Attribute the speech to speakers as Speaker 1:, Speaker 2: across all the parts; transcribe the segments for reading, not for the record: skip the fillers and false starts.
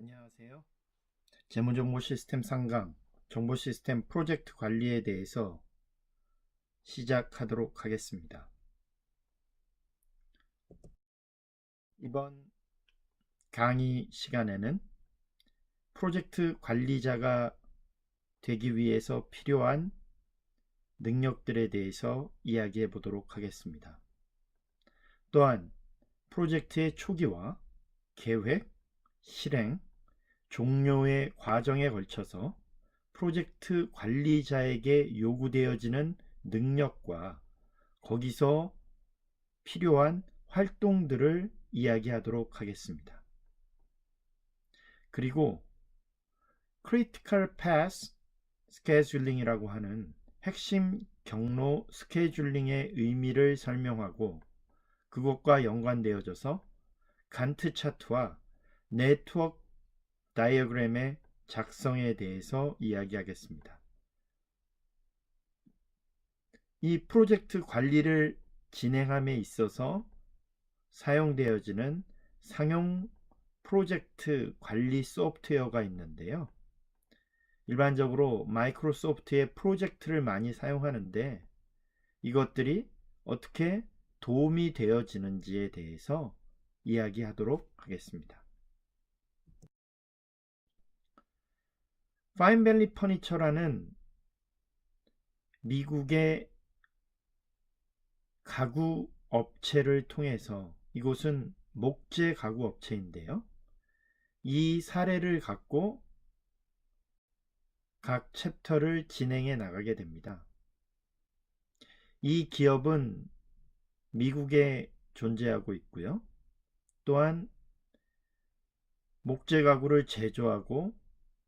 Speaker 1: 안녕하세요. 재무정보 시스템 상강, 정보 시스템 프로젝트 관리에 대해서 시작하도록 하겠습니다. 이번 강의 시간에는 프로젝트 관리자가 되기 위해서 필요한 능력들에 대해서 이야기해 보도록 하겠습니다. 또한 프로젝트의 초기와 계획, 실행, 종료의 과정에 걸쳐서 프로젝트 관리자에게 요구되어지는 능력과 거기서 필요한 활동들을 이야기하도록 하겠습니다. 그리고 Critical Path Scheduling이라고 하는 핵심 경로 스케줄링의 의미를 설명하고 그것과 연관되어져서 간트 차트와 네트워크 다이어그램의 작성에 대해서 이야기하겠습니다. 이 프로젝트 관리를 진행함에 있어서 사용되어지는 상용 프로젝트 관리 소프트웨어가 있는데요. 일반적으로 마이크로소프트의 프로젝트를 많이 사용하는데 이것들이 어떻게 도움이 되어지는지에 대해서 이야기하도록 하겠습니다. 파인밸리 퍼니처라는 미국의 가구 업체를 통해서 이곳은 목재 가구 업체인데요. 이 사례를 갖고 각 챕터를 진행해 나가게 됩니다. 이 기업은 미국에 존재하고 있고요. 또한 목재 가구를 제조하고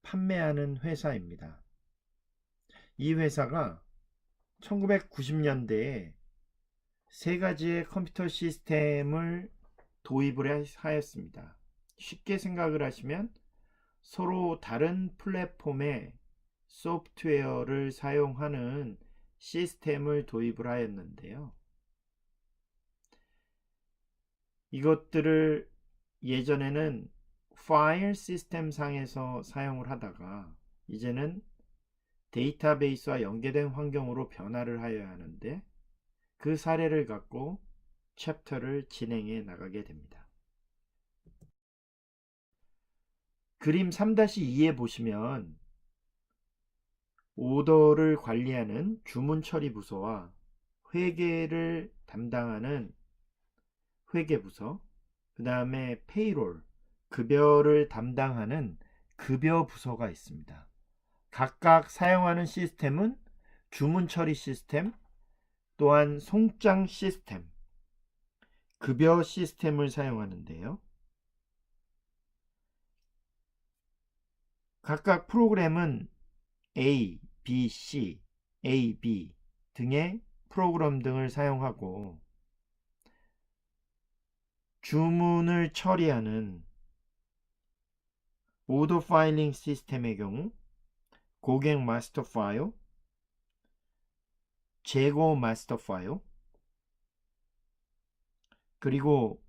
Speaker 1: 판매하는 회사입니다. 이 회사가 1990년대에 세 가지의 컴퓨터 시스템을 도입을 하였습니다. 쉽게 생각을 하시면 서로 다른 플랫폼의 소프트웨어를 사용하는 시스템을 도입을 하였는데요. 이것들을 예전에는 파일 시스템 상에서 사용을 하다가 이제는 데이터베이스와 연계된 환경으로 변화를 하여야 하는데 그 사례를 갖고 챕터를 진행해 나가게 됩니다. 그림 3-2에 보시면 오더를 관리하는 주문 처리 부서와 회계를 담당하는 회계부서, 그 다음에 페이롤, 급여를 담당하는 급여부서가 있습니다. 각각 사용하는 시스템은 주문 처리 시스템, 또한 송장 시스템, 급여 시스템을 사용하는데요. 각각 프로그램은 A, B, C, A, B 등의 프로그램 등을 사용하고 주문을 처리하는 오더 파일링 시스템의 경우 고객 마스터 파일, 재고 마스터 파일, 그리고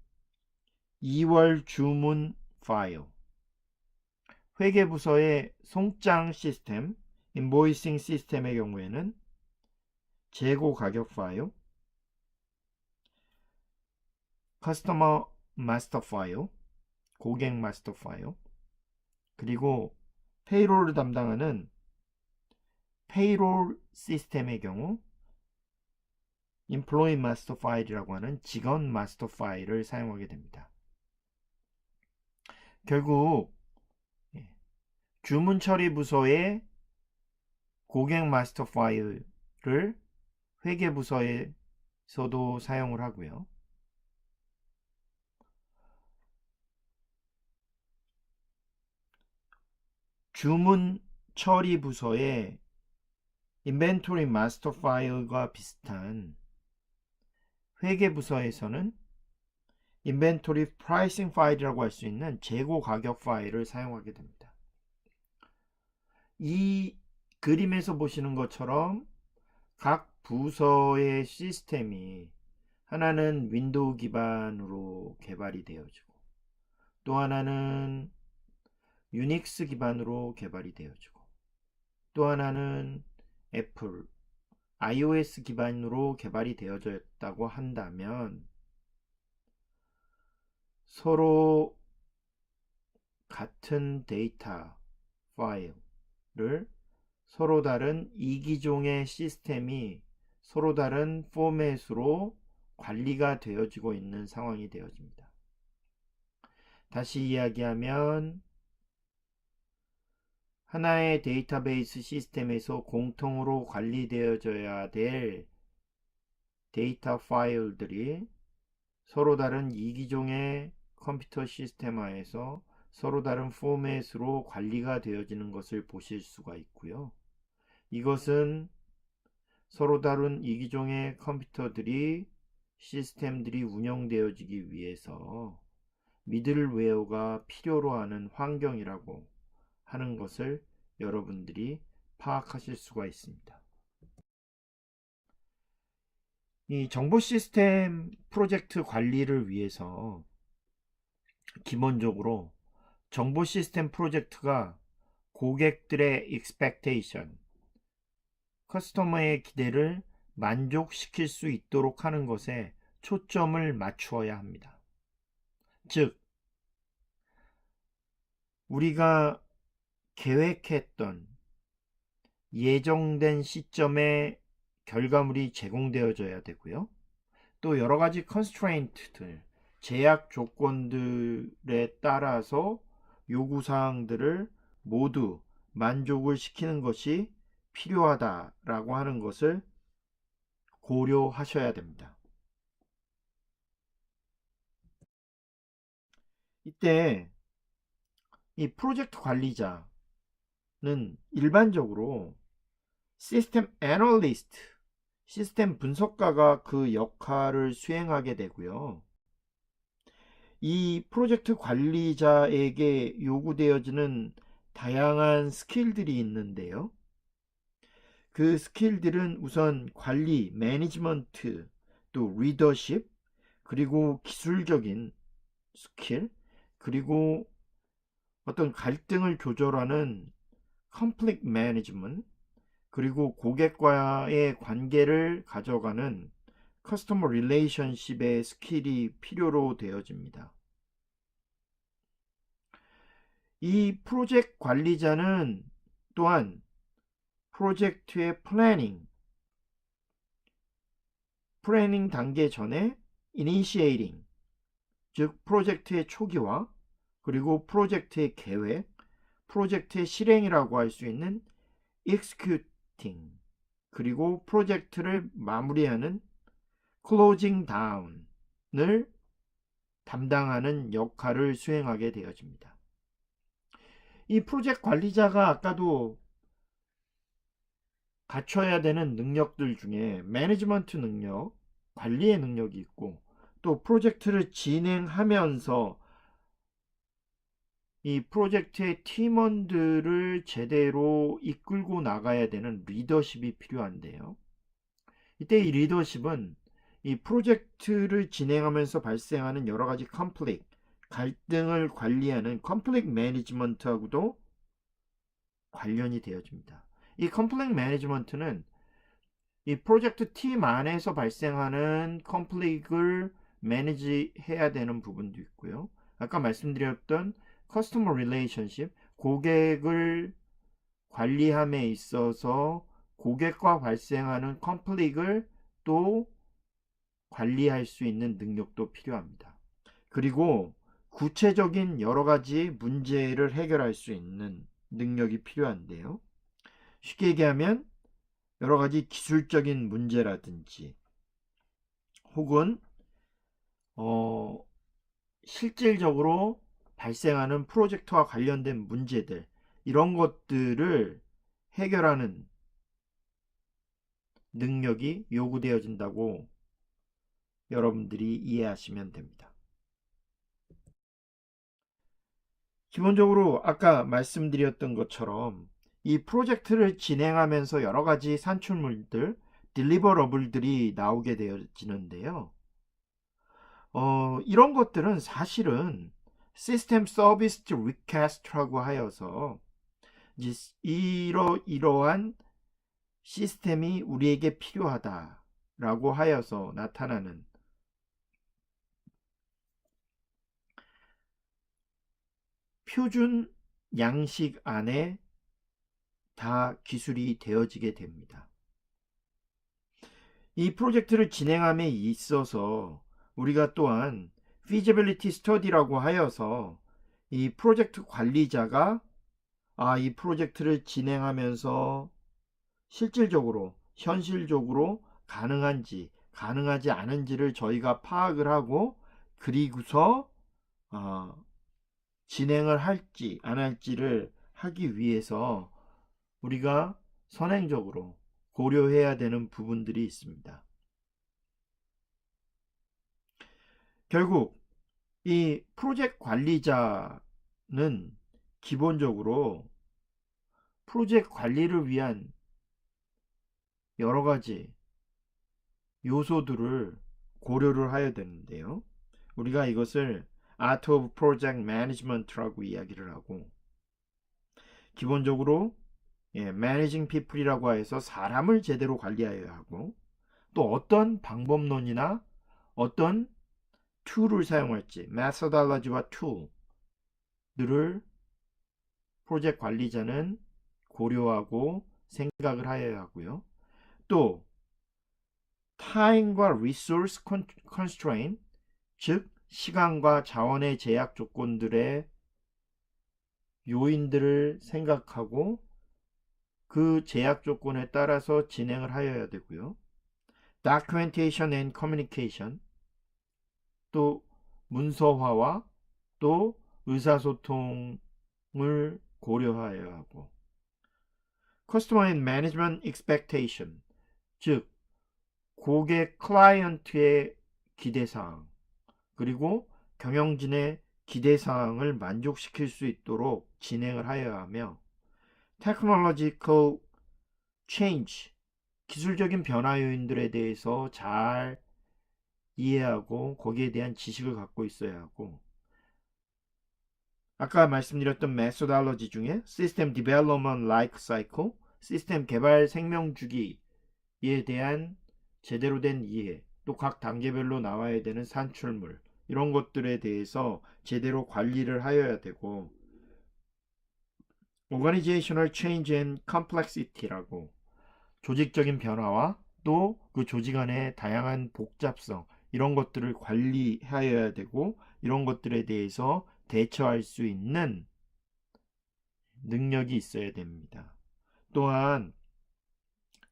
Speaker 1: 2월 주문 파일, 회계부서의 송장 시스템, 인보이싱 시스템의 경우에는 재고 가격 파일, 커스터머 마스터 파일, 고객 마스터 파일, 그리고 페이롤을 담당하는 페이롤 시스템의 경우 인플로이 마스터 파일이라고 하는 직원 마스터 파일을 사용하게 됩니다. 결국 주문 처리 부서의 고객 마스터 파일을 회계 부서에서도 사용을 하고요. 주문 처리 부서의 인벤토리 마스터 파일과 비슷한 회계 부서에서는 인벤토리 프라이싱 파일이라고 할 수 있는 재고 가격 파일을 사용하게 됩니다. 이 그림에서 보시는 것처럼 각 부서의 시스템이 하나는 윈도우 기반으로 개발이 되어지고 또 하나는 유닉스 기반으로 개발이 되어지고, 또 하나는 애플, iOS 기반으로 개발이 되어졌다고 한다면 서로 같은 데이터 파일을 서로 다른 이기종의 시스템이 서로 다른 포맷으로 관리가 되어지고 있는 상황이 되어집니다. 다시 이야기하면 하나의 데이터베이스 시스템에서 공통으로 관리되어져야 될 데이터 파일들이 서로 다른 이기종의 컴퓨터 시스템화에서 서로 다른 포맷으로 관리가 되어지는 것을 보실 수가 있고요. 이것은 서로 다른 이기종의 컴퓨터들이 시스템들이 운영되어지기 위해서 미들웨어가 필요로 하는 환경이라고 하는 것을 여러분들이 파악하실 수가 있습니다. 이 정보 시스템 프로젝트 관리를 위해서 기본적으로 정보 시스템 프로젝트가 고객들의 expectation, 커스터머의 기대를 만족시킬 수 있도록 하는 것에 초점을 맞추어야 합니다. 즉, 우리가 계획했던 예정된 시점에 결과물이 제공되어져야 되고요. 또 여러 가지 constraint들, 제약 조건들에 따라서 요구사항들을 모두 만족을 시키는 것이 필요하다라고 하는 것을 고려하셔야 됩니다. 이때 이 프로젝트 관리자는 일반적으로 시스템 애널리스트, 시스템 분석가가 그 역할을 수행하게 되고요. 이 프로젝트 관리자에게 요구되어지는 다양한 스킬들이 있는데요. 그 스킬들은 우선 관리, 매니지먼트, 또 리더십, 그리고 기술적인 스킬, 그리고 어떤 갈등을 조절하는 conflict management, 그리고 고객과의 관계를 가져가는 커스터머 릴레이션십의 스킬이 필요로 되어집니다. 이 프로젝트 관리자는 또한 프로젝트의 플래닝 단계 전에 initiating, 즉 프로젝트의 초기화, 그리고 프로젝트의 계획, 프로젝트의 실행이라고 할 수 있는 executing, 그리고 프로젝트를 마무리하는 closing down을 담당하는 역할을 수행하게 되어집니다. 이 프로젝트 관리자가 아까도 갖춰야 되는 능력들 중에 매니지먼트 능력, 관리의 능력이 있고, 또 프로젝트를 진행하면서 이 프로젝트의 팀원들을 제대로 이끌고 나가야 되는 리더십이 필요한데요. 이때 이 리더십은 이 프로젝트를 진행하면서 발생하는 여러 가지 conflict, 갈등을 관리하는 conflict management하고도 관련이 되어집니다. 이 conflict management는 이 프로젝트 팀 안에서 발생하는 conflict을 매니지 해야 되는 부분도 있고요. 아까 말씀드렸던 customer relationship, 고객을 관리함에 있어서 고객과 발생하는 conflict을 또 관리할 수 있는 능력도 필요합니다. 그리고 구체적인 여러 가지 문제를 해결할 수 있는 능력이 필요한데요. 쉽게 얘기하면 여러 가지 기술적인 문제라든지 혹은 실질적으로 발생하는 프로젝트와 관련된 문제들, 이런 것들을 해결하는 능력이 요구되어진다고 여러분들이 이해하시면 됩니다. 기본적으로 아까 말씀드렸던 것처럼 이 프로젝트를 진행하면서 여러 가지 산출물들, 딜리버러블들이 나오게 되어지는데요. 이런 것들은 사실은 시스템 서비스 리퀘스트라고 하여서 이러한 시스템이 우리에게 필요하다라고 하여서 나타나는 표준 양식 안에 다 기술이 되어지게 됩니다. 이 프로젝트를 진행함에 있어서 우리가 또한 feasibility study라고 하여서 이 프로젝트 관리자가 이 프로젝트를 진행하면서 실질적으로 현실적으로 가능한지 가능하지 않은지를 저희가 파악을 하고 그리고서 진행을 할지 안 할지를 하기 위해서 우리가 선행적으로 고려해야 되는 부분들이 있습니다. 결국 이 프로젝트 관리자는 기본적으로 프로젝트 관리를 위한 여러 가지 요소들을 고려를 해야 되는데요. 우리가 이것을 Art of Project Management라고 이야기를 하고, 기본적으로 Managing People이라고 해서 사람을 제대로 관리해야 하고, 또 어떤 방법론이나 어떤 툴을 사용할지, methodology와 툴들을 프로젝트 관리자는 고려하고 생각을 하여야 하고요. 또 time과 resource constraint, 즉 시간과 자원의 제약 조건들의 요인들을 생각하고 그 제약 조건에 따라서 진행을 하여야 되고요. documentation and communication, 또 문서화와 또 의사소통을 고려하여야 하고, customer and management expectation, 즉 고객 클라이언트의 기대사항 그리고 경영진의 기대사항을 만족시킬 수 있도록 진행을 하여야 하며, technological change, 기술적인 변화 요인들에 대해서 잘 이해하고 거기에 대한 지식을 갖고 있어야 하고, 아까 말씀드렸던 메소달러지 중에 시스템 디벨롭먼트 라이프 사이클, 시스템 개발 생명 주기에 대한 제대로 된 이해, 또 각 단계별로 나와야 되는 산출물, 이런 것들에 대해서 제대로 관리를 하여야 되고, Organizational Change and Complexity라고 조직적인 변화와 또 그 조직 안의 다양한 복잡성, 이런 것들을 관리하여야 되고, 이런 것들에 대해서 대처할 수 있는 능력이 있어야 됩니다. 또한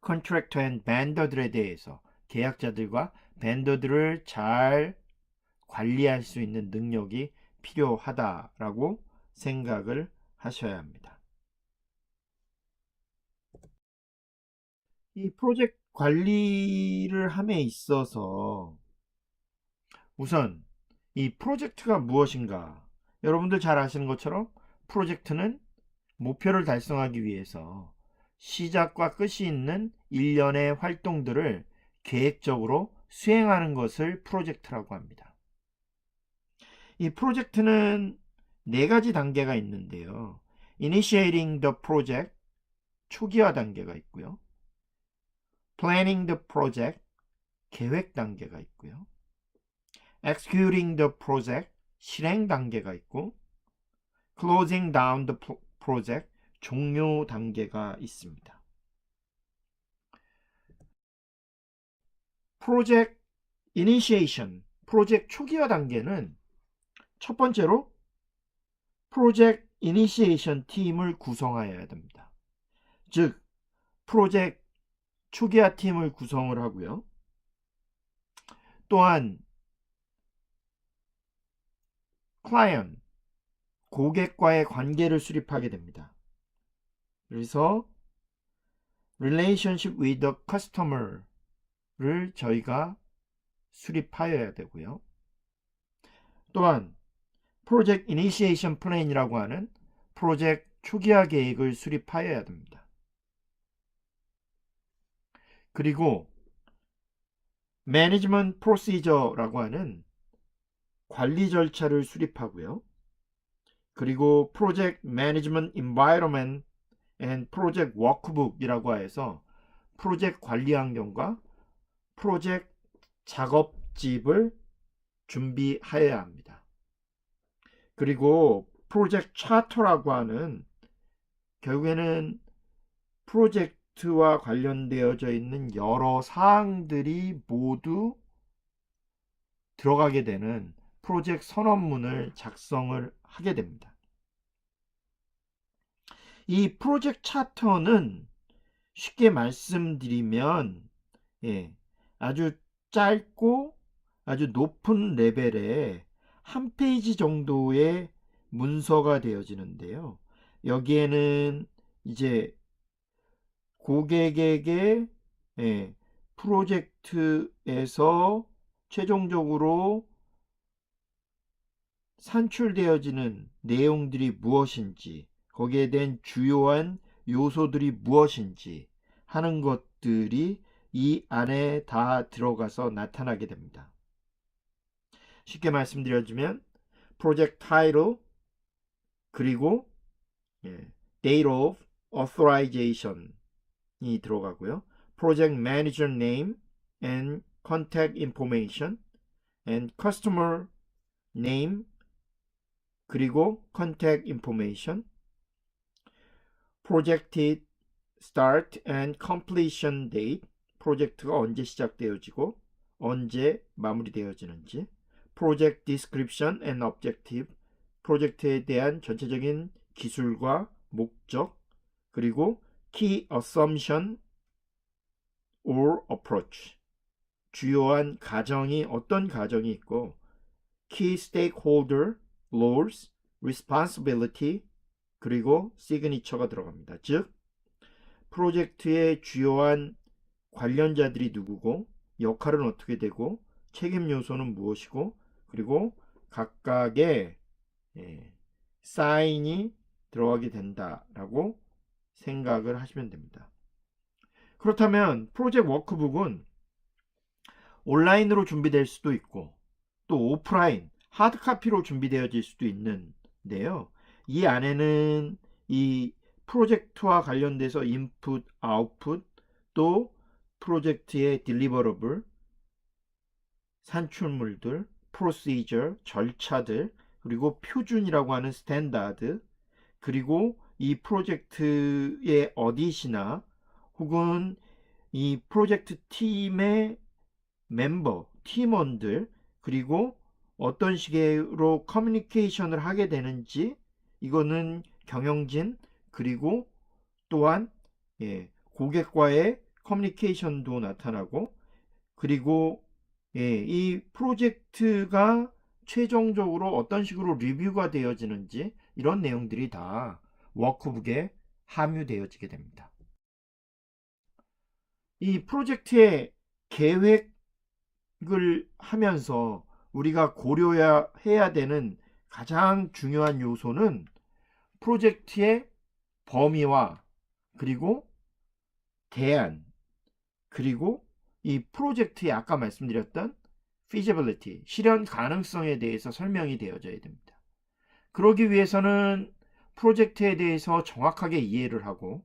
Speaker 1: 컨트랙터 앤 벤더들에 대해서 계약자들과 벤더들을 잘 관리할 수 있는 능력이 필요하다라고 생각을 하셔야 합니다. 이 프로젝트 관리를 함에 있어서 우선 이 프로젝트가 무엇인가, 여러분들 잘 아시는 것처럼 프로젝트는 목표를 달성하기 위해서 시작과 끝이 있는 일련의 활동들을 계획적으로 수행하는 것을 프로젝트라고 합니다. 이 프로젝트는 4가지 단계가 있는데요. Initiating the project, 초기화 단계가 있고요. Planning the project, 계획 단계가 있고요. Executing the project, 실행 단계가 있고, Closing down the project, 종료 단계가 있습니다. 프로젝트 이니시에이션, 프로젝트 초기화 단계는 첫 번째로 프로젝트 이니시에이션 팀을 구성하여야 됩니다. 즉 프로젝트 초기화 팀을 구성을 하고요. 또한 클라이언트, 고객과의 관계를 수립하게 됩니다. 그래서 relationship with the customer를 저희가 수립하여야 되고요. 또한 프로젝트 이니시에이션 플랜이라고 하는 프로젝트 초기화 계획을 수립하여야 됩니다. 그리고 매니지먼트 프로시저라고 하는 관리 절차를 수립하고요. 그리고 프로젝트 매니지먼트 인바이러먼트 앤 프로젝트 워크북이라고 해서 프로젝트 관리 환경과 프로젝트 작업집을 준비하여야 합니다. 그리고 프로젝트 차터라고 하는 결국에는 프로젝트와 관련되어져 있는 여러 사항들이 모두 들어가게 되는 프로젝트 선언문을 작성을 하게 됩니다. 이 프로젝트 차터는 쉽게 말씀드리면 아주 짧고 아주 높은 레벨의 한 페이지 정도의 문서가 되어지는데요. 여기에는 이제 고객에게 프로젝트에서 최종적으로 산출되어지는 내용들이 무엇인지, 거기에 대한 주요한 요소들이 무엇인지 하는 것들이 이 안에 다 들어가서 나타나게 됩니다. 쉽게 말씀드려주면 프로젝트 타이틀, 그리고 date of authorization이 들어가고요. 프로젝트 매니저 name and contact information and customer name, 그리고 contact information, projected start and completion date, 프로젝트가 언제 시작되어지고 언제 마무리되어지는지, project description and objective, 프로젝트에 대한 전체적인 기술과 목적, 그리고 key assumption or approach, 주요한 가정이 어떤 가정이 있고, key stakeholder roles, responsibility, 그리고 시그니처가 들어갑니다. 즉 프로젝트의 주요한 관련자들이 누구고, 역할은 어떻게 되고, 책임 요소는 무엇이고, 그리고 각각의 사인이 들어가게 된다라고 생각을 하시면 됩니다. 그렇다면 프로젝트 워크북은 온라인으로 준비될 수도 있고 또 오프라인 하드카피로 준비되어질 수도 있는데요. 이 안에는 이 프로젝트와 관련돼서 인풋, 아웃풋, 또 프로젝트의 딜리버러블, 산출물들, 프로시저, 절차들, 그리고 표준이라고 하는 스탠다드, 그리고 이 프로젝트의 어디시나 혹은 이 프로젝트 팀의 멤버, 팀원들, 그리고 어떤 식으로 커뮤니케이션을 하게 되는지, 이거는 경영진, 그리고 또한 고객과의 커뮤니케이션도 나타나고, 그리고 이 프로젝트가 최종적으로 어떤 식으로 리뷰가 되어지는지, 이런 내용들이 다 워크북에 함유되어지게 됩니다. 이 프로젝트의 계획을 하면서 우리가 고려해야 되는 가장 중요한 요소는 프로젝트의 범위와 그리고 대안, 그리고 이 프로젝트의 아까 말씀드렸던 feasibility, 실현 가능성에 대해서 설명이 되어져야 됩니다. 그러기 위해서는 프로젝트에 대해서 정확하게 이해를 하고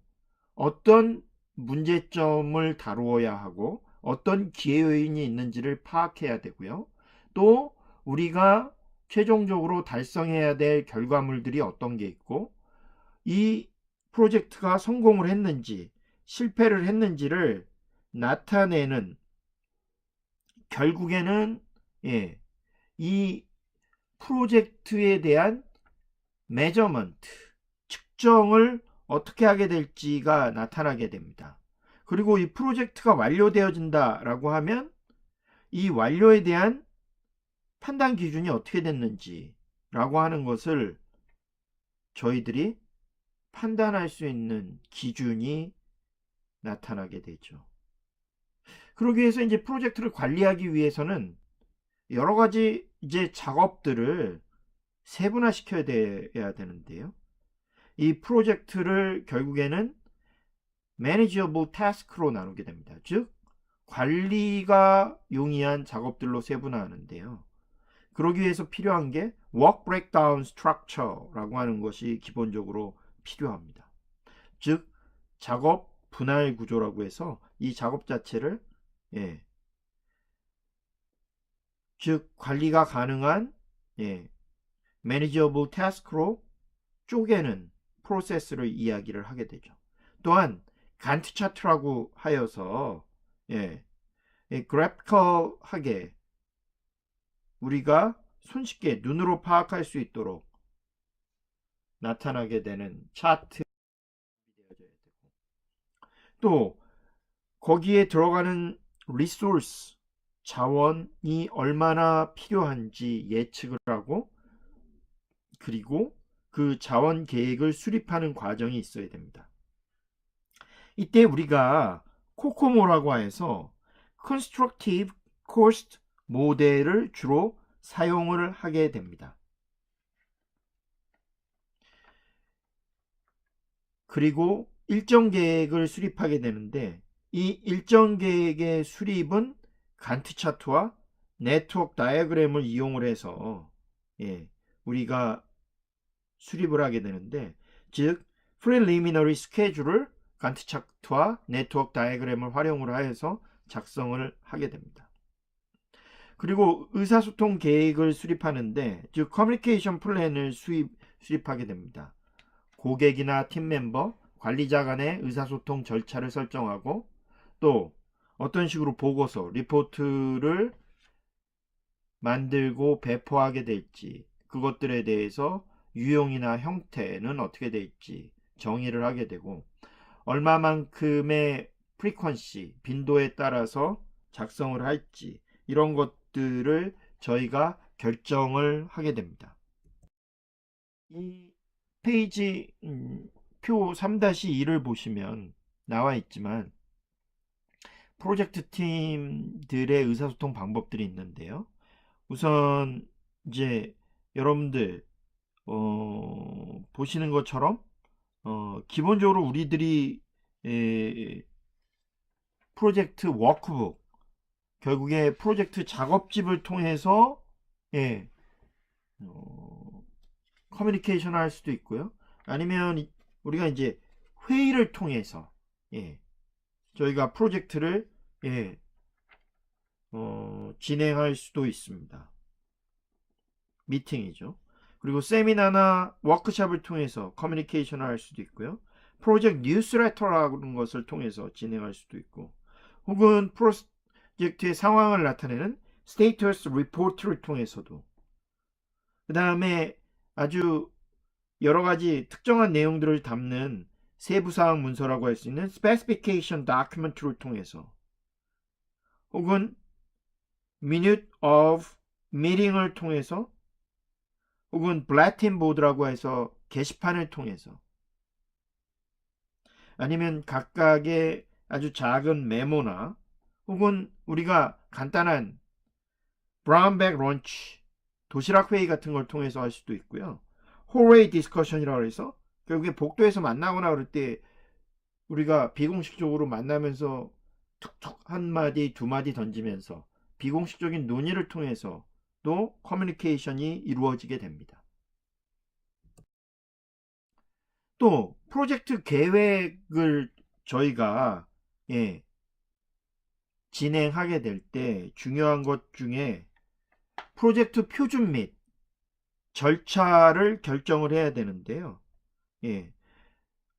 Speaker 1: 어떤 문제점을 다루어야 하고 어떤 기회 요인이 있는지를 파악해야 되고요. 또 우리가 최종적으로 달성해야 될 결과물들이 어떤 게 있고 이 프로젝트가 성공을 했는지 실패를 했는지를 나타내는, 결국에는 이 프로젝트에 대한 메저먼트, 측정을 어떻게 하게 될지가 나타나게 됩니다. 그리고 이 프로젝트가 완료되어진다라고 하면 이 완료에 대한 판단 기준이 어떻게 됐는지라고 하는 것을 저희들이 판단할 수 있는 기준이 나타나게 되죠. 그러기 위해서 이제 프로젝트를 관리하기 위해서는 여러 가지 이제 작업들을 세분화시켜야 돼야 되는데요. 이 프로젝트를 결국에는 manageable task로 나누게 됩니다. 즉 관리가 용이한 작업들로 세분화하는데요. 그러기 위해서 필요한 게 work breakdown structure라고 하는 것이 기본적으로 필요합니다. 즉 작업 분할 구조라고 해서 이 작업 자체를 즉 관리가 가능한 manageable task로 쪼개는 프로세스를 이야기를 하게 되죠. 또한 간트 차트라고 하여서 그래피컬하게 우리가 손쉽게 눈으로 파악할 수 있도록 나타나게 되는 차트, 또 거기에 들어가는 리소스 자원이 얼마나 필요한지 예측을 하고 그리고 그 자원 계획을 수립하는 과정이 있어야 됩니다. 이때 우리가 코코모라고 해서 Constructive Cost 모델을 주로 사용을 하게 됩니다. 그리고 일정 계획을 수립하게 되는데 이 일정 계획의 수립은 간트 차트와 네트워크 다이어그램을 이용을 해서 우리가 수립을 하게 되는데 즉 프리리미너리 스케줄을 간트 차트와 네트워크 다이어그램을 활용을 하여서 작성을 하게 됩니다. 그리고 의사소통 계획을 수립하는데 즉 커뮤니케이션 플랜을 수립하게 됩니다. 고객이나 팀멤버, 관리자 간의 의사소통 절차를 설정하고 또 어떤 식으로 보고서, 리포트를 만들고 배포하게 될지 그것들에 대해서 유형이나 형태는 어떻게 될지 정의를 하게 되고 얼마만큼의 프리퀀시, 빈도에 따라서 작성을 할지 이런 것들을 저희가 결정을 하게 됩니다. 이 페이지 표 3-2를 보시면 나와 있지만 프로젝트 팀들의 의사소통 방법들이 있는데요. 우선 이제 여러분들 보시는 것처럼 기본적으로 우리들이 프로젝트 워크북 결국에 프로젝트 작업집을 통해서 커뮤니케이션 할 수도 있고요. 아니면 우리가 이제 회의를 통해서 저희가 프로젝트를 진행할 수도 있습니다. 미팅이죠. 그리고 세미나나 워크숍을 통해서 커뮤니케이션을 할 수도 있고요. 프로젝트 뉴스레터라는 것을 통해서 진행할 수도 있고 혹은 프로젝트의 상황을 나타내는 스테이터스 리포트를 통해서도 그 다음에 아주 여러가지 특정한 내용들을 담는 세부사항 문서라고 할 수 있는 Specification Document를 통해서 혹은 Minute of Meeting을 통해서 혹은 블래틴 보드라고 해서 게시판을 통해서 아니면 각각의 아주 작은 메모나 혹은 우리가 간단한 브라운백 런치 도시락 회의 같은 걸 통해서 할 수도 있고요. 홀웨이 디스커션이라고 해서 결국에 복도에서 만나거나 그럴 때 우리가 비공식적으로 만나면서 툭툭 한 마디 두 마디 던지면서 비공식적인 논의를 통해서 또 커뮤니케이션이 이루어지게 됩니다. 또 프로젝트 계획을 저희가 진행하게 될 때 중요한 것 중에 프로젝트 표준 및 절차를 결정을 해야 되는데요.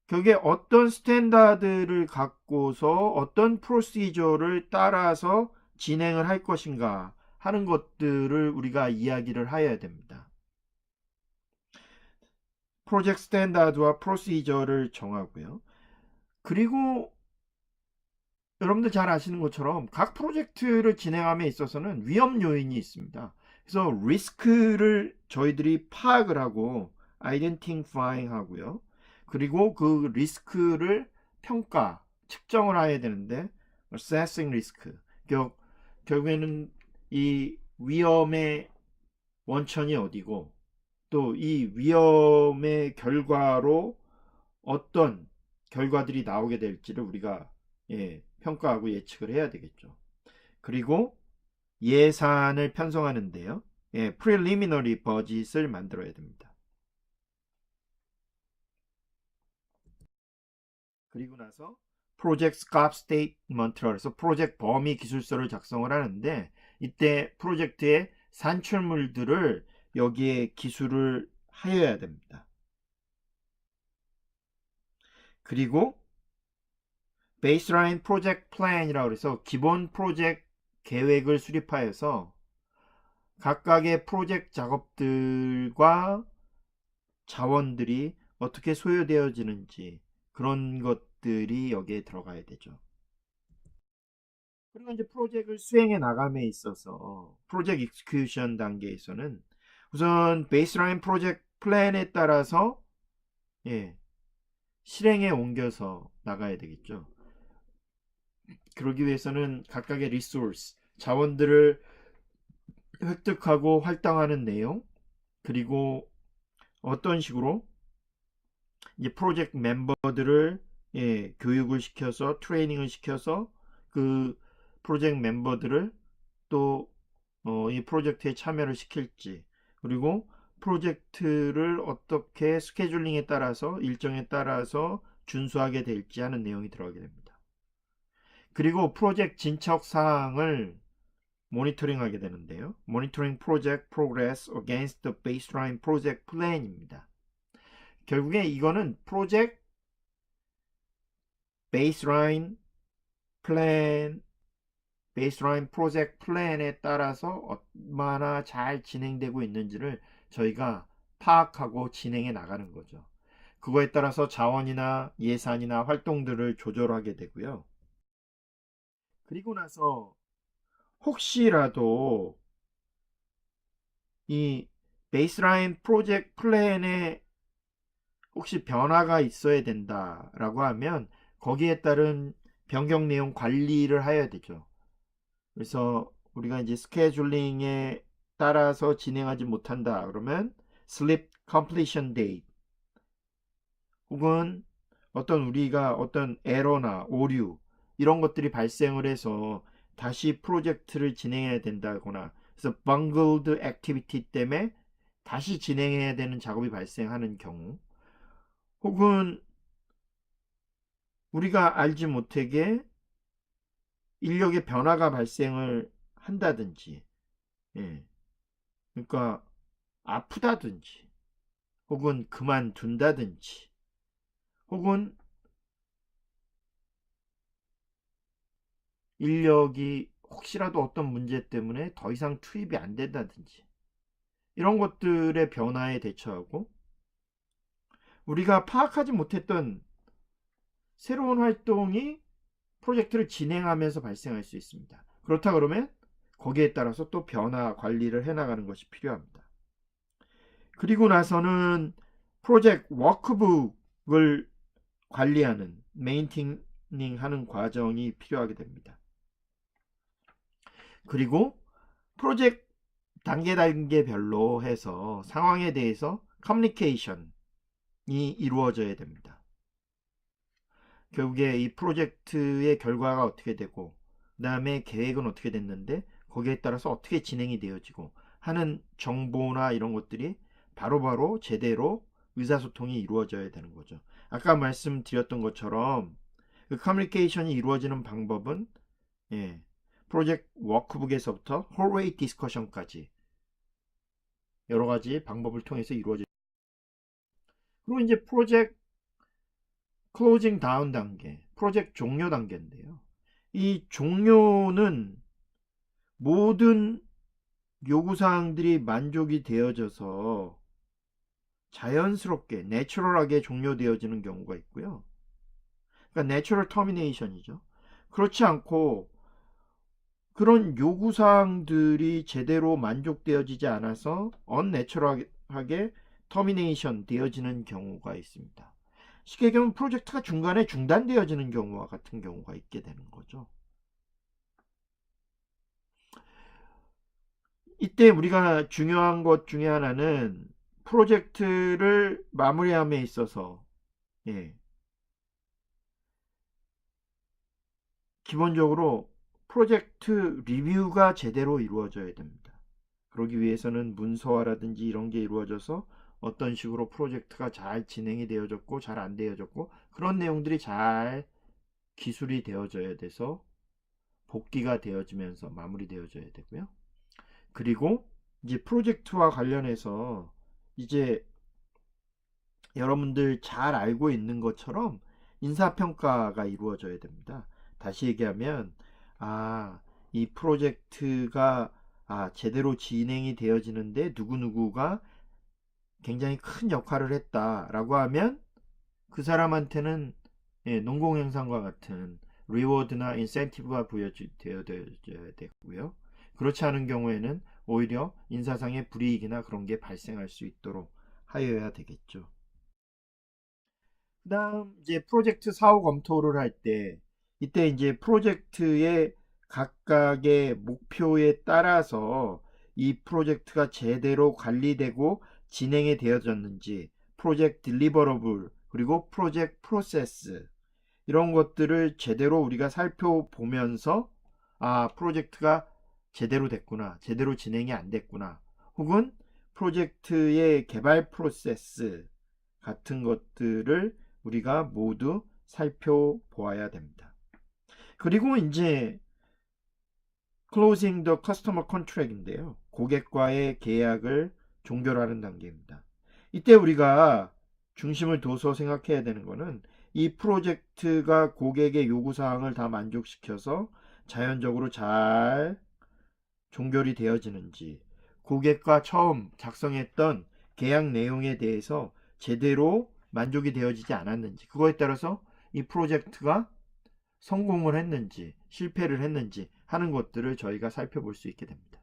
Speaker 1: 그게 어떤 스탠다드를 갖고서 어떤 프로시저를 따라서 진행을 할 것인가 하는 것들을 우리가 이야기를 해야 됩니다. 프로젝트 스탠다드와 프로시저를 정하고요. 그리고 여러분들 잘 아시는 것처럼 각 프로젝트를 진행함에 있어서는 위험 요인이 있습니다. 그래서 리스크를 저희들이 파악을 하고 아이덴티파잉 하고요. 그리고 그 리스크를 평가, 측정을 해야 되는데 assessing risk. 결국에는 이 위험의 원천이 어디고 또 이 위험의 결과로 어떤 결과들이 나오게 될지를 우리가 평가하고 예측을 해야 되겠죠. 그리고 예산을 편성하는데요. preliminary budget을 만들어야 됩니다. 그리고 나서 프로젝트 스코프 스테이트먼트라 해서 프로젝트 범위 기술서를 작성을 하는데, 이때 프로젝트의 산출물들을 여기에 기술을 하여야 됩니다. 그리고 베이스라인 프로젝트 플랜이라고 해서 기본 프로젝트 계획을 수립하여서 각각의 프로젝트 작업들과 자원들이 어떻게 소요되어지는지, 그런 것들이 여기에 들어가야 되죠. 그리고 이제 프로젝트를 수행해 나감에 있어서 프로젝트 익스큐션 단계에서는 우선 베이스라인 프로젝트 플랜에 따라서 실행에 옮겨서 나가야 되겠죠. 그러기 위해서는 각각의 리소스, 자원들을 획득하고 활당하는 내용, 그리고 어떤 식으로 이제 프로젝트 멤버들을 교육을 시켜서 트레이닝을 시켜서 그 프로젝트 멤버들을 또 이 프로젝트에 참여를 시킬지, 그리고 프로젝트를 어떻게 스케줄링에 따라서 일정에 따라서 준수하게 될지 하는 내용이 들어가게 됩니다. 그리고 프로젝트 진척 사항을 모니터링하게 되는데요. 모니터링 프로젝트 프로그레스 against the baseline project plan입니다. 결국에 이거는 프로젝트 베이스라인 플랜, 베이스라인 프로젝트 플랜에 따라서 얼마나 잘 진행되고 있는지를 저희가 파악하고 진행해 나가는 거죠. 그거에 따라서 자원이나 예산이나 활동들을 조절하게 되고요. 그리고 나서 혹시라도 이 베이스라인 프로젝트 플랜에 혹시 변화가 있어야 된다라고 하면 거기에 따른 변경 내용 관리를 해야 되죠. 그래서 우리가 이제 스케줄링에 따라서 진행하지 못한다 그러면 slip completion date, 혹은 우리가 어떤 에러나 오류 이런 것들이 발생을 해서 다시 프로젝트를 진행해야 된다거나, 그래서 bungled activity 때문에 다시 진행해야 되는 작업이 발생하는 경우, 혹은 우리가 알지 못하게 인력의 변화가 발생을 한다든지, 그러니까 아프다든지, 혹은 그만둔다든지, 혹은 인력이 혹시라도 어떤 문제 때문에 더 이상 투입이 안 된다든지, 이런 것들의 변화에 대처하고 우리가 파악하지 못했던 새로운 활동이 프로젝트를 진행하면서 발생할 수 있습니다. 그렇다 그러면 거기에 따라서 또 변화 관리를 해나가는 것이 필요합니다. 그리고 나서는 프로젝트 워크북을 관리하는, 메인테이닝 하는 과정이 필요하게 됩니다. 그리고 프로젝트 단계별로 해서 상황에 대해서 커뮤니케이션이 이루어져야 됩니다. 결국에 이 프로젝트의 결과가 어떻게 되고, 그 다음에 계획은 어떻게 됐는데 거기에 따라서 어떻게 진행이 되어지고 하는 정보나 이런 것들이 바로바로 제대로 의사소통이 이루어져야 되는 거죠. 아까 말씀드렸던 것처럼 그 커뮤니케이션이 이루어지는 방법은 프로젝트 워크북에서부터 홀웨이 디스커션까지 여러 가지 방법을 통해서 이루어집니다. 그리고 이제 프로젝트 클로징 다운 단계, 프로젝트 종료 단계인데요. 이 종료는 모든 요구사항들이 만족이 되어져서 자연스럽게, 내추럴하게 종료되어지는 경우가 있고요. 그러니까 내추럴 터미네이션이죠. 그렇지 않고 그런 요구사항들이 제대로 만족되어지지 않아서 언내추럴하게 터미네이션 되어지는 경우가 있습니다. 쉽게 얘기하면 프로젝트가 중간에 중단되어지는 경우와 같은 경우가 있게 되는 거죠. 이때 우리가 중요한 것 중에 하나는 프로젝트를 마무리함에 있어서 기본적으로 프로젝트 리뷰가 제대로 이루어져야 됩니다. 그러기 위해서는 문서화라든지 이런 게 이루어져서 어떤 식으로 프로젝트가 잘 진행이 되어졌고 잘 안 되어졌고 그런 내용들이 잘 기술이 되어져야 돼서 복귀가 되어지면서 마무리되어져야 되고요. 그리고 이제 프로젝트와 관련해서 이제 여러분들 잘 알고 있는 것처럼 인사평가가 이루어져야 됩니다. 다시 얘기하면 이 프로젝트가 제대로 진행이 되어지는데 누구누구가 굉장히 큰 역할을 했다라고 하면 그 사람한테는 농공행상과 같은 리워드나 인센티브가 부여되어야 되고요. 그렇지 않은 경우에는 오히려 인사상의 불이익이나 그런 게 발생할 수 있도록 하여야 되겠죠. 그다음 이제 프로젝트 사후 검토를 할 때 이때 이제 프로젝트의 각각의 목표에 따라서 이 프로젝트가 제대로 관리되고 진행이 되어졌는지 프로젝트 딜리버러블 그리고 프로젝트 프로세스 이런 것들을 제대로 우리가 살펴보면서 프로젝트가 제대로 됐구나 제대로 진행이 안 됐구나 혹은 프로젝트의 개발 프로세스 같은 것들을 우리가 모두 살펴보아야 됩니다. 그리고 이제 closing the customer contract인데요. 고객과의 계약을 종결하는 단계입니다. 이때 우리가 중심을 둬서 생각해야 되는 것은 이 프로젝트가 고객의 요구사항을 다 만족시켜서 자연적으로 잘 종결이 되어지는지 고객과 처음 작성했던 계약 내용에 대해서 제대로 만족이 되어지지 않았는지 그거에 따라서 이 프로젝트가 성공을 했는지 실패를 했는지 하는 것들을 저희가 살펴볼 수 있게 됩니다.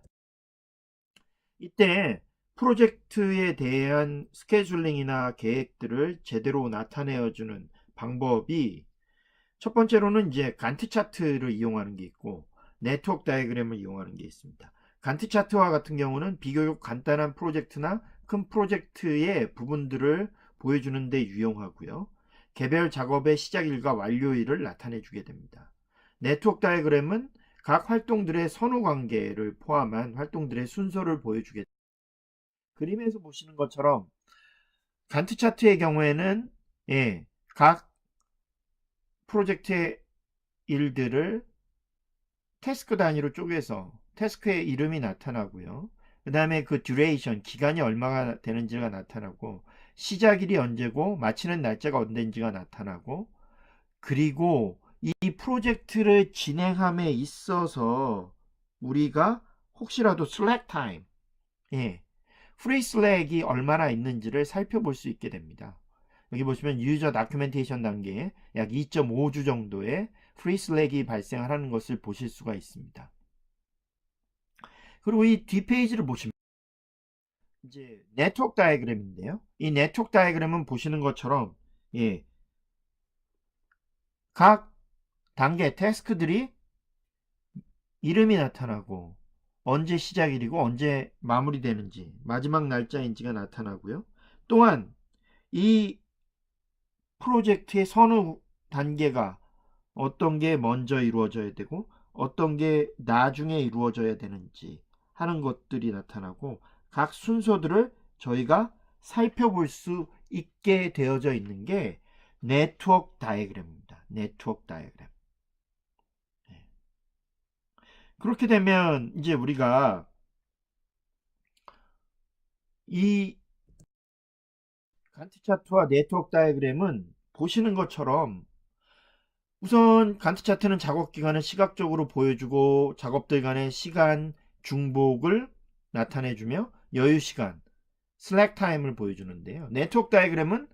Speaker 1: 이때 프로젝트에 대한 스케줄링이나 계획들을 제대로 나타내어주는 방법이 첫 번째로는 이제 간트 차트를 이용하는 게 있고 네트워크 다이어그램을 이용하는 게 있습니다. 간트 차트와 같은 경우는 비교적 간단한 프로젝트나 큰 프로젝트의 부분들을 보여주는 데 유용하고요. 개별 작업의 시작일과 완료일을 나타내 주게 됩니다. 네트워크 다이어그램은 각 활동들의 선후 관계를 포함한 활동들의 순서를 보여주게 됩니다. 그림에서 보시는 것처럼 간트 차트의 경우에는 각 프로젝트의 일들을 태스크 단위로 쪼개서 태스크의 이름이 나타나고요. 그 다음에 그 듀레이션, 기간이 얼마가 되는지가 나타나고 시작일이 언제고 마치는 날짜가 언제인지가 나타나고 그리고 이 프로젝트를 진행함에 있어서 우리가 혹시라도 슬랙 타임, 프리 슬랙이 얼마나 있는지를 살펴볼 수 있게 됩니다. 여기 보시면 유저 다큐멘테이션 단계에 약 2.5주 정도의 프리 슬랙이 발생하는 것을 보실 수가 있습니다. 그리고 이 뒷페이지를 보시면 이제 네트워크 다이어그램인데요. 이 네트워크 다이어그램은 보시는 것처럼 각 단계 태스크들이 이름이 나타나고 언제 시작일이고 언제 마무리되는지 마지막 날짜인지가 나타나고요. 또한 이 프로젝트의 선후 단계가 어떤 게 먼저 이루어져야 되고 어떤 게 나중에 이루어져야 되는지 하는 것들이 나타나고 각 순서들을 저희가 살펴볼 수 있게 되어져 있는 게 네트워크 다이어그램입니다. 네트워크 다이어그램. 그렇게 되면 이제 우리가 이 간트 차트와 네트워크 다이어그램은 보시는 것처럼 우선 간트 차트는 작업 기간을 시각적으로 보여주고 작업들 간의 시간 중복을 나타내주며 여유 시간, 슬랙 타임을 보여주는데요. 네트워크 다이어그램은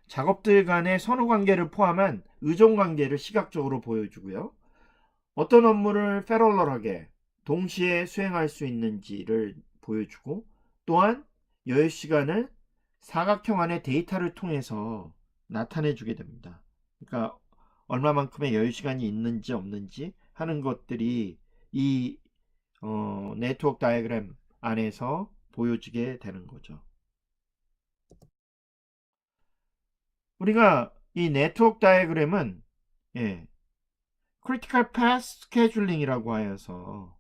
Speaker 1: 작업들 간의 선후 관계를 포함한 의존 관계를 시각적으로 보여주고요. 어떤 업무를 패럴럴하게 동시에 수행할 수 있는지를 보여주고 또한 여유 시간을 사각형 안의 데이터를 통해서 나타내 주게 됩니다. 그러니까 얼마만큼의 여유 시간이 있는지 없는지 하는 것들이 이 네트워크 다이어그램 안에서 보여지게 되는 거죠. 우리가 이 네트워크 다이어그램은 크리티컬 패스 스케줄링이라고 하여서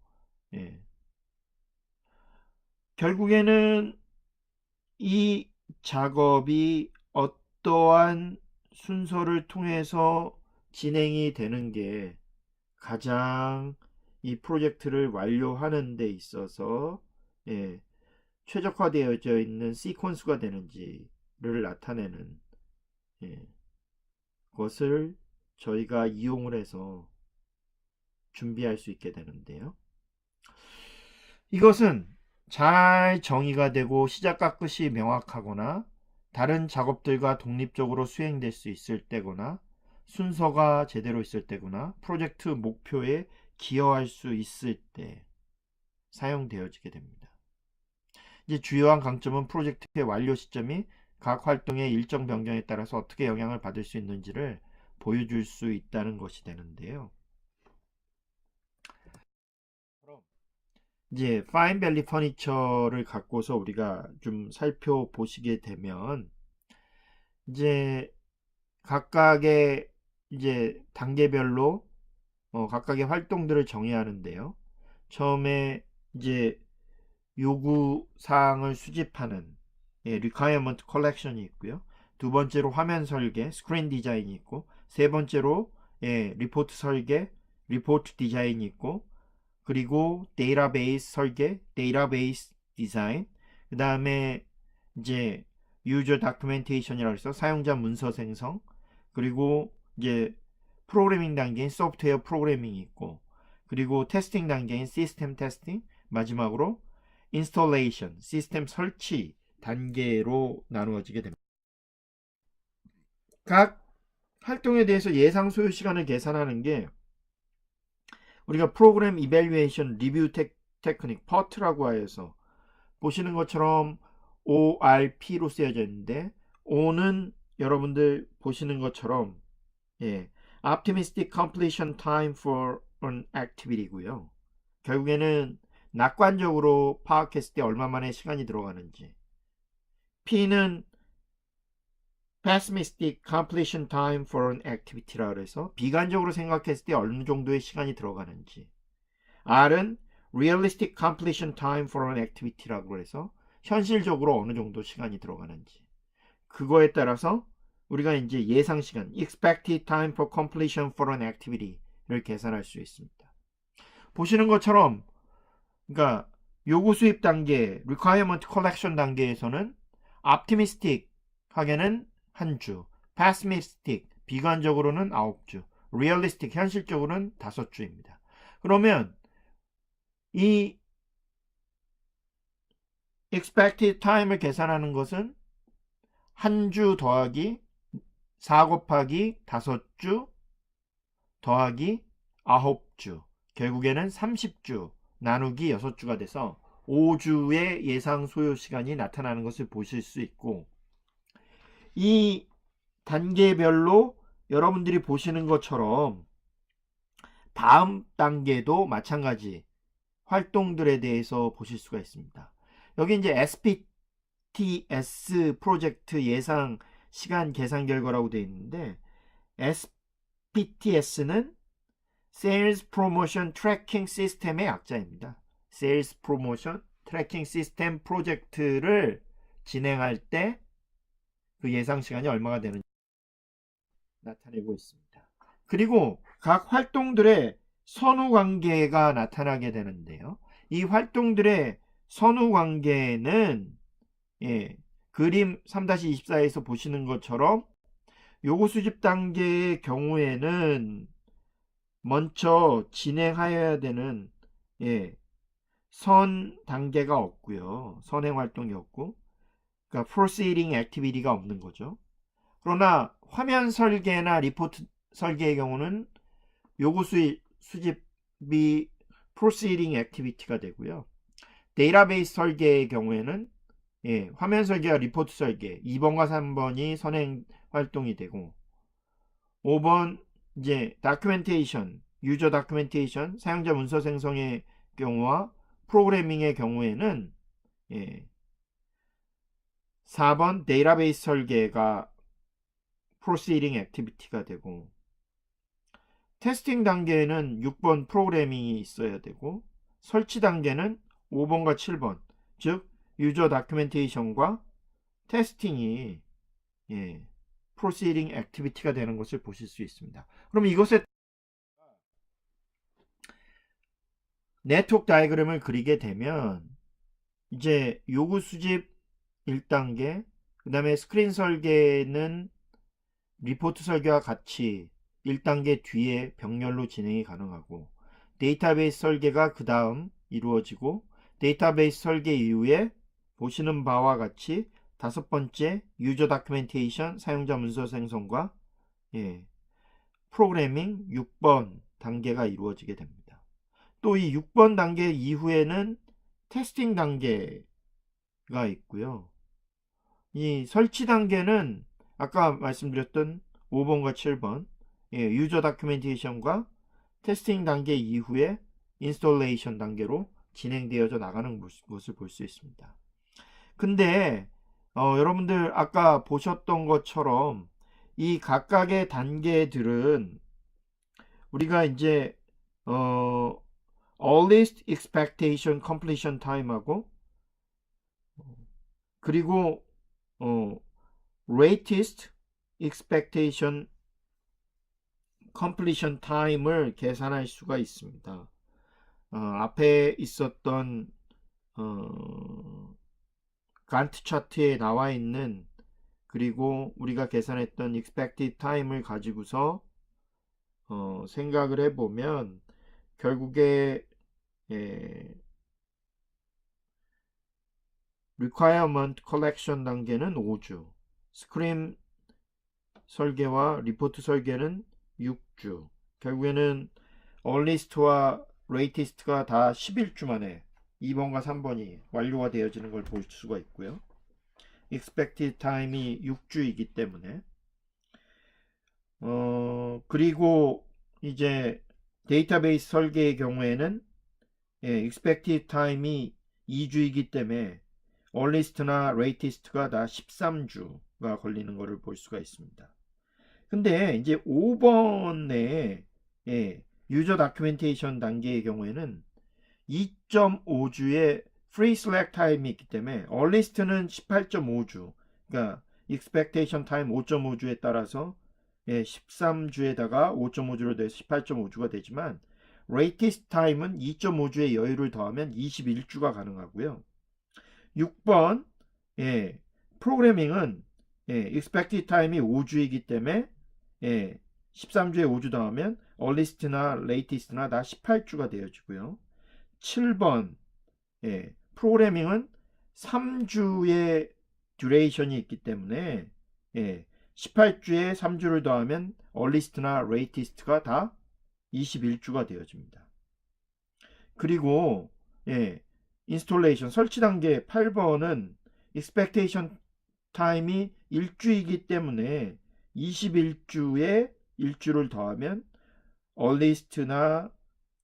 Speaker 1: 결국에는 이 작업이 어떠한 순서를 통해서 진행이 되는 게 가장 이 프로젝트를 완료하는 데 있어서 예, 최적화되어져 있는 시퀀스가 되는지를 나타내는 예, 것을 저희가 이용을 해서 준비할 수 있게 되는데요. 이것은 잘 정의가 되고 시작과 끝이 명확하거나 다른 작업들과 독립적으로 수행될 수 있을 때거나 순서가 제대로 있을 때거나 프로젝트 목표에 기여할 수 있을 때 사용되어지게 됩니다. 이제 주요한 강점은 프로젝트의 완료 시점이 각 활동의 일정 변경에 따라서 어떻게 영향을 받을 수 있는지를 보여줄 수 있다는 것이 되는데요. 이제 파인밸리 퍼니처를 갖고서 우리가 좀 살펴보시게 되면 이제 각각의 이제 단계별로 각각의 활동들을 정의하는데요. 처음에 이제 요구 사항을 수집하는 requirement collection이 있고요. 두 번째로 화면 설계, 스크린 디자인이 있고, 세 번째로 리포트 설계, 리포트 디자인이 있고, 그리고 데이터베이스 설계, 데이터베이스 디자인, 그 다음에 이제 유저 다큐멘테이션이라고 해서 사용자 문서 생성, 그리고 이제 프로그래밍 단계인 소프트웨어 프로그래밍이 있고, 그리고 테스팅 단계인 시스템 테스팅, 마지막으로 인스톨레이션, 시스템 설치 단계로 나누어지게 됩니다. 각 활동에 대해서 예상 소요 시간을 계산하는 게 우리가 프로그램 이밸류에이션 리뷰 테크닉 퍼트라고 하여서 보시는 것처럼 ORP로 쓰여져 있는데 O는 여러분들 보시는 것처럼 Optimistic Completion Time for an Activity고요. 결국에는 낙관적으로 파악했을 때 얼마 만에 시간이 들어가는지, P는 Pessimistic Completion Time for an Activity라 그래서 비관적으로 생각했을 때 어느 정도의 시간이 들어가는지, R은 Realistic Completion Time for an Activity라고 해서 현실적으로 어느 정도 시간이 들어가는지, 그거에 따라서 우리가 이제 예상 시간 Expected Time for Completion for an Activity를 계산할 수 있습니다. 보시는 것처럼 그러니까 요구 수입 단계 Requirement Collection 단계에서는 Optimistic 하게는 한 주, Pessimistic 비관적으로는 9주, Realistic 현실적으로는 5주입니다. 그러면 이 expected time을 계산하는 것은 한 주 더하기 4 곱하기 5주 더하기 9주 결국에는 30주 나누기 6주가 돼서 5주의 예상 소요 시간이 나타나는 것을 보실 수 있고, 이 단계별로 여러분들이 보시는 것처럼 다음 단계도 마찬가지 활동들에 대해서 보실 수가 있습니다. 여기 이제 SPTS 프로젝트 예상 시간 계산 결과라고 되어 있는데, SPTS는 Sales Promotion Tracking System의 약자입니다. Sales Promotion Tracking System 프로젝트를 진행할 때 그 예상 시간이 얼마가 되는지 나타내고 있습니다. 그리고 각 활동들의 선후 관계가 나타나게 되는데요. 이 활동들의 선후 관계는 그림 3-24에서 보시는 것처럼 요구 수집 단계의 경우에는 먼저 진행하여야 되는 선 단계가 없고요. 선행 활동이 없고, 그러니까 proceeding activity가 없는 거죠. 그러나 화면 설계나 리포트 설계의 경우는 요구 수집이 proceeding activity가 되고요. 데이터베이스 설계의 경우에는 화면 설계와 리포트 설계 2번과 3번이 선행 활동이 되고, 5번 이제 다큐멘테이션, 유저 다큐멘테이션, 사용자 문서 생성의 경우와 프로그래밍의 경우에는 4번 데이터베이스 설계가 proceeding activity가 되고, 테스팅 단계에는 6번 프로그래밍이 있어야 되고, 설치 단계는 5번과 7번 즉 유저 다큐멘테이션과 테스팅이 proceeding activity가 되는 것을 보실 수 있습니다. 그럼 이것에 네트워크 다이어그램을 그리게 되면 이제 요구 수집 1단계, 그 다음에 스크린 설계는 리포트 설계와 같이 1단계 뒤에 병렬로 진행이 가능하고, 데이터베이스 설계가 그 다음 이루어지고, 데이터베이스 설계 이후에 보시는 바와 같이 5번째 유저 다큐멘테이션 사용자 문서 생성과 프로그래밍 6번 단계가 이루어지게 됩니다. 또 이 6번 단계 이후에는 테스팅 단계가 있고요. 이 설치 단계는 아까 말씀드렸던 5번과 7번 유저 다큐멘테이션과 테스팅 단계 이후에 인스톨레이션 단계로 진행되어져 나가는 것을 볼 수 있습니다. 근데 여러분들 아까 보셨던 것처럼 이 각각의 단계들은 우리가 이제 earliest expectation completion time하고 그리고 latest expectation completion time을 계산할 수가 있습니다. 앞에 있었던 간트 차트에 나와 있는 그리고 우리가 계산했던 expected time을 가지고서 생각을 해보면 결국에 requirement collection 단계는 5주, 스크림 설계와 리포트 설계는 6주, 결국에는 earliest와 latest가 다 11주 만에 2번과 3번이 완료가 되어지는 걸 볼 수가 있고요. expected time이 6주이기 때문에 그리고 이제 데이터베이스 설계의 경우에는 expected time이 2주이기 때문에 earliest나 latest가 다 13주가 걸리는 것을 볼 수가 있습니다. 근데 이제 5번의 유저 다큐멘테이션 단계의 경우에는 2.5주의 free select time이 있기 때문에 earliest는 18.5주, 그러니까 expectation time 5.5주에 따라서 13주에다가 5.5주로 돼서 18.5주가 되지만 latest time은 2.5주의 여유를 더하면 21주가 가능하고요. 6번 프로그래밍은 expected time이 5주이기 때문에 13주에 5주 더하면 earliest나 latest나 다 18주가 되어지고요. 7번 프로그래밍은 3주의 듀레이션이 있기 때문에 18주에 3주를 더하면 earliest나 latest가 다 21주가 되어집니다. 그리고 인스톨레이션 설치 단계 8번은 expectation time이 1주이기 때문에 21주에 1주를 더하면 earliest나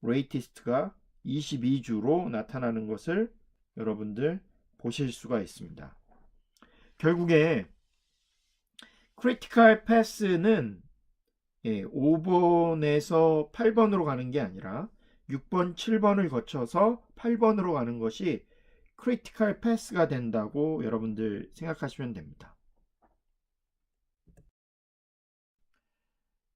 Speaker 1: latest가 22주로 나타나는 것을 여러분들 보실 수가 있습니다. 결국에 critical path는 5번에서 8번으로 가는 게 아니라 6번, 7번을 거쳐서 8번으로 가는 것이 critical path가 된다고 여러분들 생각하시면 됩니다.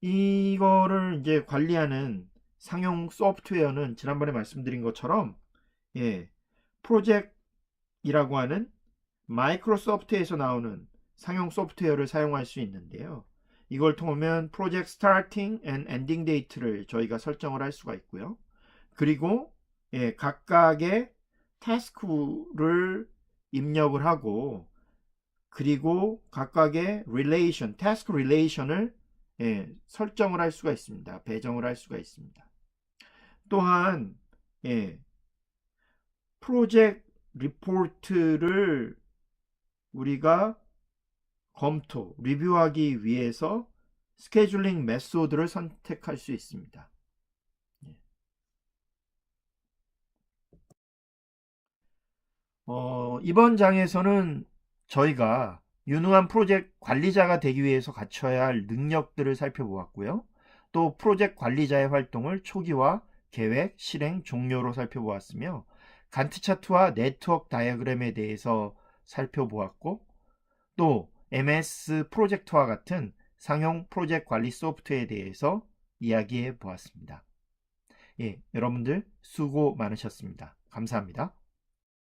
Speaker 1: 이거를 이제 관리하는 상용 소프트웨어는 지난번에 말씀드린 것처럼 프로젝트이라고 하는 마이크로소프트에서 나오는 상용 소프트웨어를 사용할 수 있는데요. 이걸 통하면 프로젝트 스타팅 앤 엔딩 데이트를 저희가 설정을 할 수가 있고요. 그리고 각각의 태스크를 입력을 하고 그리고 각각의 릴레이션, 태스크 릴레이션을 설정을 할 수가 있습니다. 배정을 할 수가 있습니다. 또한 프로젝트 리포트를 우리가 검토, 리뷰하기 위해서 스케줄링 메소드를 선택할 수 있습니다. 이번 장에서는 저희가 유능한 프로젝트 관리자가 되기 위해서 갖춰야 할 능력들을 살펴보았고요. 또 프로젝트 관리자의 활동을 초기화, 계획, 실행, 종료로 살펴보았으며 간트 차트와 네트워크 다이어그램에 대해서 살펴보았고, 또 MS 프로젝트와 같은 상용 프로젝트 관리 소프트웨어에 대해서 이야기해 보았습니다. 예, 여러분들 수고 많으셨습니다. 감사합니다.